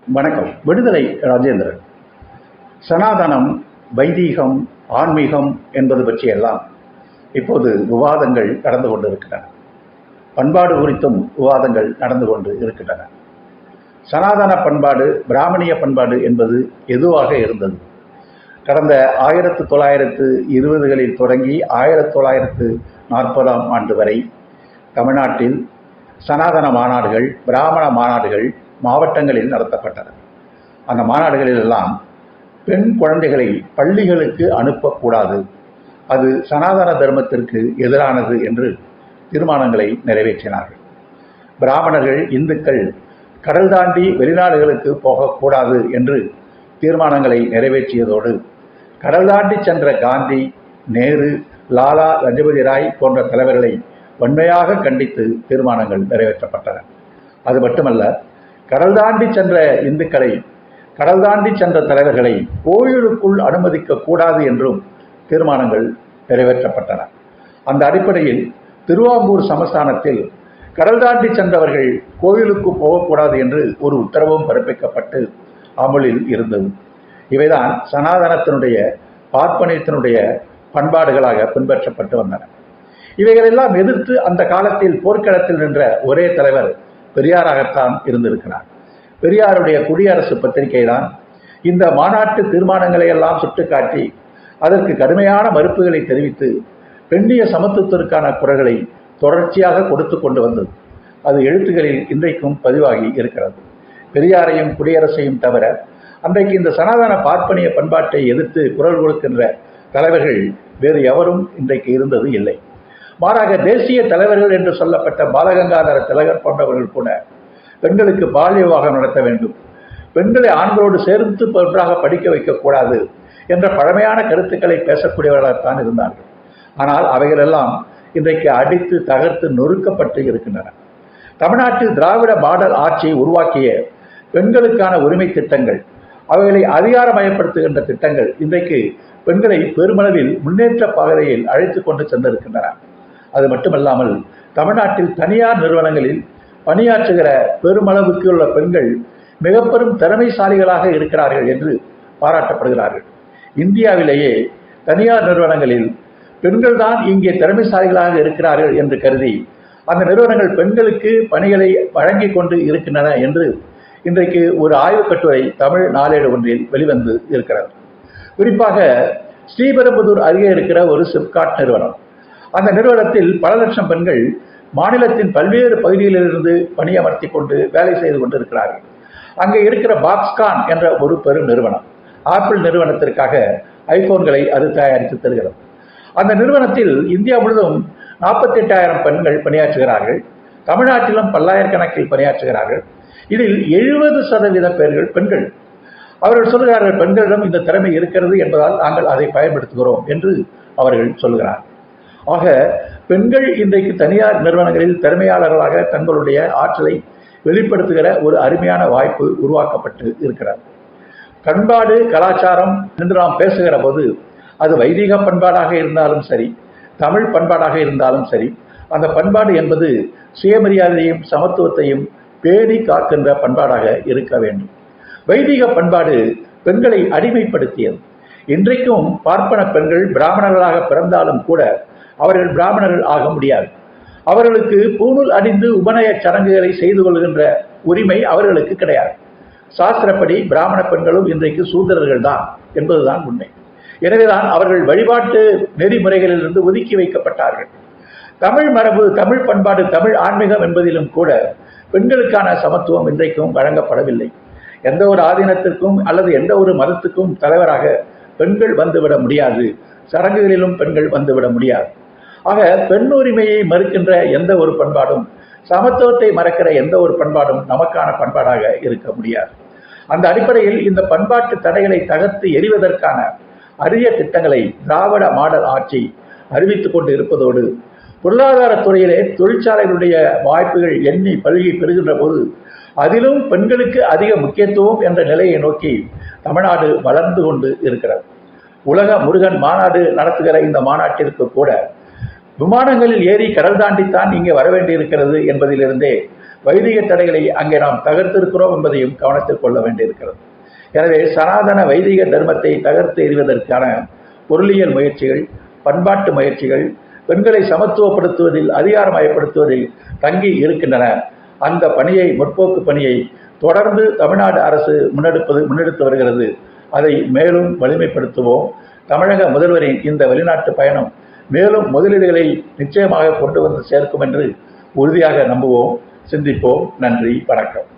வணக்கம். விடுதலை ராஜேந்திரன். சனாதனம், வைதீகம், ஆன்மீகம் என்பது பற்றியெல்லாம் இப்போது விவாதங்கள் நடந்து கொண்டு இருக்கின்றன. பண்பாடு குறித்தும் விவாதங்கள் நடந்து கொண்டு இருக்கின்றன. சனாதன பண்பாடு, பிராமணிய பண்பாடு என்பது எதுவாக இருந்தது? கடந்த 1920களில் தொடங்கி 1940ஆம் ஆண்டு வரை தமிழ்நாட்டில் சனாதன மாநாடுகள், பிராமண மாநாடுகள் மாவட்டங்களில் நடத்தப்பட்டன. அந்த மாநாடுகளில் எல்லாம் பெண் குழந்தைகளை பள்ளிகளுக்கு அனுப்பக்கூடாது, அது சனாதன தர்மத்திற்கு எதிரானது என்று தீர்மானங்களை நிறைவேற்றினார்கள். பிராமணர்கள், இந்துக்கள் கடல் தாண்டி வெளிநாடுகளுக்கு போகக்கூடாது என்று தீர்மானங்களை நிறைவேற்றியதோடு கடல் தாண்டி சென்ற காந்தி, நேரு, லாலா லஜபதி ராய் போன்ற தலைவர்களை வன்மையாக கண்டித்து தீர்மானங்கள் நிறைவேற்றப்பட்டன. அது மட்டுமல்ல, கடல் தாண்டி சென்ற இந்துக்களை, கடல் தாண்டி சென்ற தலைவர்களை கோயிலுக்குள் அனுமதிக்க கூடாது என்றும் தீர்மானங்கள் நிறைவேற்றப்பட்டன. அந்த அடிப்படையில் திருவாங்கூர் சமஸ்தானத்தில் கடல் தாண்டி சென்றவர்கள் கோயிலுக்கு போகக்கூடாது என்று ஒரு உத்தரவும் பிறப்பிக்கப்பட்டு அமலில் இருந்தது. இவைதான் சனாதனத்தினுடைய, பார்ப்பனியத்தினுடைய பண்பாடுகளாக பின்பற்றப்பட்டு வந்தன. இவைகளெல்லாம் எதிர்த்து அந்த காலத்தில் போர்க்களத்தில் நின்ற ஒரே தலைவர் பெரியாராகத்தான் இருந்திருக்கிறார். பெரியாருடைய குடியரசு பத்திரிகை தான் இந்த மாநாட்டு தீர்மானங்களை எல்லாம் சுட்டிக்காட்டி அதற்கு கடுமையான மறுப்புகளை தெரிவித்து பெண்ணிய சமத்துவத்திற்கான குரல்களை தொடர்ச்சியாக கொடுத்து கொண்டு வந்தது. அது எழுத்துக்களில் இன்றைக்கும் பதிவாகி இருக்கிறது. பெரியாரையும் குடியரசையும் தவிர அன்றைக்கு இந்த சனாதன பார்ப்பனிய பண்பாட்டை எதிர்த்து குரல் கொடுக்கின்ற தலைவர்கள் வேறு எவரும் இன்றைக்கு இருந்தது இல்லை. மாறாக தேசிய தலைவர்கள் என்று சொல்லப்பட்ட பாலகங்காதர திலகர் போன்றவர்கள் கூட பெண்களுக்கு பால்ய விவாகம் நடத்த வேண்டும், பெண்களை ஆண்களோடு சேர்த்து ஒன்றாக படிக்க வைக்கக்கூடாது என்ற பழமையான கருத்துக்களை பேசக்கூடியவர்களாகத்தான் இருந்தார்கள். ஆனால் அவைகளெல்லாம் இன்றைக்கு அடித்து தகர்த்து நொறுக்கப்பட்டு இருக்கின்றன. தமிழ்நாட்டில் திராவிட மாடல் ஆட்சியை உருவாக்கிய பெண்களுக்கான உரிமை திட்டங்கள், அவைகளை அதிகாரமயப்படுத்துகின்ற திட்டங்கள் இன்றைக்கு பெண்களை பெருமளவில் முன்னேற்ற பாதையில் அழைத்து கொண்டு சென்றிருக்கின்றன. அது மட்டுமல்லாமல் தமிழ்நாட்டில் தனியார் நிறுவனங்களில் பணியாற்றுகிற பெருமளவுக்கு உள்ள பெண்கள் மிக பெரும் திறமைசாலிகளாக இருக்கிறார்கள் என்று பாராட்டப்படுகிறார்கள். இந்தியாவிலேயே தனியார் நிறுவனங்களில் பெண்கள் தான் இங்கே திறமைசாலிகளாக இருக்கிறார்கள் என்று கருதி அந்த நிறுவனங்கள் பெண்களுக்கு பணிகளை வழங்கி கொண்டு இருக்கின்றன என்று இன்றைக்கு ஒரு ஆய்வுக் கட்டுரை தமிழ் நாளேடு ஒன்றில் வெளிவந்து இருக்கிறது. குறிப்பாக ஸ்ரீபெரும்புதூர் அருகே இருக்கிற ஒரு சிப்காட் நிறுவனம், அந்த நிறுவனத்தில் பல லட்சம் பெண்கள் மாநிலத்தின் பல்வேறு பகுதிகளிலிருந்து பணியமர்த்தி கொண்டு வேலை செய்து கொண்டிருக்கிறார்கள். அங்கே இருக்கிற பாக்ஸ்கான் என்ற ஒரு பெரும் நிறுவனம் ஆப்பிள் நிறுவனத்திற்காக ஐபோன்களை அது தயாரித்து தருகிறது. அந்த நிறுவனத்தில் இந்தியா முழுவதும் 48,000 பெண்கள் பணியாற்றுகிறார்கள். தமிழ்நாட்டிலும் பல்லாயிரக்கணக்கில் பணியாற்றுகிறார்கள். இதில் 70% பேர்கள் பெண்கள். அவர்கள் சொல்கிறார்கள், பெண்களிடம் இந்த திறமை இருக்கிறது என்பதால் நாங்கள் அதை பயன்படுத்துகிறோம் என்று அவர்கள் சொல்கிறார்கள். ஆக பெண்கள் இன்றைக்கு தனியார் நிறுவனங்களில் திறமையாளர்களாக தங்களுடைய ஆற்றலை வெளிப்படுத்துகிற ஒரு அருமையான வாய்ப்பு உருவாக்கப்பட்டு இருக்கிறது. பண்பாடு, கலாச்சாரம் என்று நாம் பேசுகிற போது அது வைதிக பண்பாடாக இருந்தாலும் சரி, தமிழ் பண்பாடாக இருந்தாலும் சரி, அந்த பண்பாடு என்பது சுயமரியாதையும் சமத்துவத்தையும் பேணி காக்கின்ற பண்பாடாக இருக்க வேண்டும். வைதிக பண்பாடு பெண்களை அடிமைப்படுத்தியது. இன்றைக்கும் பார்ப்பன பெண்கள் பிராமணர்களாக பிறந்தாலும் கூட அவர்கள் பிராமணர்கள் ஆக முடியாது. அவர்களுக்கு பூணூல் அணிந்து உபநய சடங்குகளை செய்து கொள்கின்ற உரிமை அவர்களுக்கு கிடையாது. சாஸ்திரப்படி பிராமண பெண்களும் இன்றைக்கு சூத்திரர்கள் தான் என்பதுதான் உண்மை. எனவேதான் அவர்கள் வழிபாட்டு நெறிமுறைகளிலிருந்து ஒதுக்கி வைக்கப்பட்டார்கள். தமிழ் மரபு, தமிழ் பண்பாடு, தமிழ் ஆன்மீகம் என்பதிலும் கூட பெண்களுக்கான சமத்துவம் இன்றைக்கும் வழங்கப்படவில்லை. எந்த ஒரு ஆதீனத்திற்கும் அல்லது எந்த ஒரு மதத்துக்கும் தலைவராக பெண்கள் வந்துவிட முடியாது, சடங்குகளிலும் பெண்கள் வந்துவிட முடியாது. ஆக பெண் உரிமையை மறுக்கின்ற எந்த ஒரு பண்பாடும், சமத்துவத்தை மறக்கிற எந்த ஒரு பண்பாடும் நமக்கான பண்பாடாக இருக்க முடியாது. அந்த அடிப்படையில் இந்த பண்பாட்டு தடைகளை தகர்த்து எறிவதற்கான அரிய திட்டங்களை திராவிட மாடல் ஆட்சி அறிவித்துக் கொண்டு இருப்பதோடு பொருளாதாரத்துறையிலே தொழிற்சாலைகளுடைய வாய்ப்புகள் எண்ணி பல்கி பெறுகின்ற போது அதிலும் பெண்களுக்கு அதிக முக்கியத்துவம் என்ற நிலையை நோக்கி தமிழ்நாடு வளர்ந்து கொண்டு இருக்கிறது. உலக முருகன் மாநாடு நடத்துகிற இந்த மாநாட்டிற்கு கூட விமானங்களில் ஏறி கடல் தாண்டித்தான் இங்கே வர வேண்டியிருக்கிறது என்பதிலிருந்தே வைதிக தடைகளை அங்கே நாம் தகர்த்திருக்கிறோம் என்பதையும் கவனத்தில் கொள்ள வேண்டியிருக்கிறது. எனவே சனாதன வைதிக தர்மத்தை தகர்த்து எறிவதற்கான பொருளியல் முயற்சிகள், பண்பாட்டு முயற்சிகள், பெண்களை சமத்துவப்படுத்துவதில், அதிகாரமயப்படுத்துவதில் தங்கி இருக்கின்றன. அந்த பணியை, முற்போக்கு பணியை தொடர்ந்து தமிழ்நாடு அரசு முன்னெடுத்து வருகிறது. அதை மேலும் வலிமைப்படுத்துவோம். தமிழக முதல்வரின் இந்த வெளிநாட்டு பயணம் மேலும் முதலீடுகளை நிச்சயமாக கொண்டு வந்து சேர்க்கும் என்று உறுதியாக நம்புவோம். சிந்திப்போம். நன்றி, வணக்கம்.